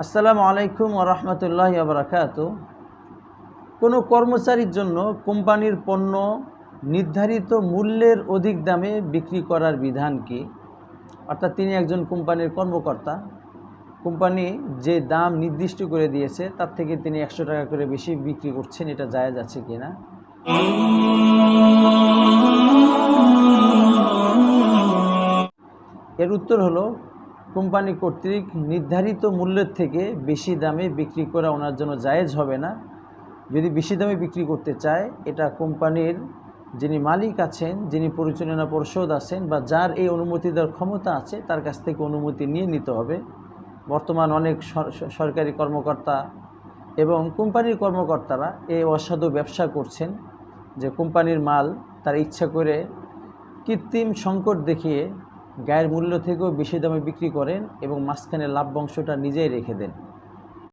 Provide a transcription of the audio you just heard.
আসসালামু আলাইকুম ওয়া রাহমাতুল্লাহি ওয়া বারাকাতুহু। কোনো কর্মচারীর জন্য কোম্পানির পণ্য নির্ধারিত মূল্যের অধিক দামে বিক্রি করার বিধান কি? অর্থাৎ তিনি একজন কোম্পানির কর্মকর্তা, কোম্পানি যে দাম নির্দিষ্ট করে দিয়েছে তার থেকে তিনি 100 টাকা করে বেশি বিক্রি করছেন, এটা জায়েজ আছে কিনা? এর উত্তর হলো, কোম্পানি কর্তৃক নির্ধারিত মূল্যের থেকে বেশি দামে বিক্রি করা ওনার জন্য জায়েজ হবে না। যদি বেশি দামে বিক্রি করতে চায়, এটা কোম্পানির যিনি মালিক আছেন, যিনি পরিচালনা পর্ষদ আছেন বা যার এই অনুমতি দেওয়ার ক্ষমতা আছে, তার কাছ থেকে অনুমতি নিয়ে নিতে হবে। বর্তমান অনেক সরকারি কর্মকর্তা এবং কোম্পানির কর্মকর্তারা এই অসাধু ব্যবসা করছেন, যে কোম্পানির মাল তারা ইচ্ছা করে কৃত্রিম সংকট দেখিয়ে গায়ের মূল্য থেকেও বেশি দামে বিক্রি করেন এবং মাঝখানে লাভ্যাংশটা নিজেই রেখে দেন।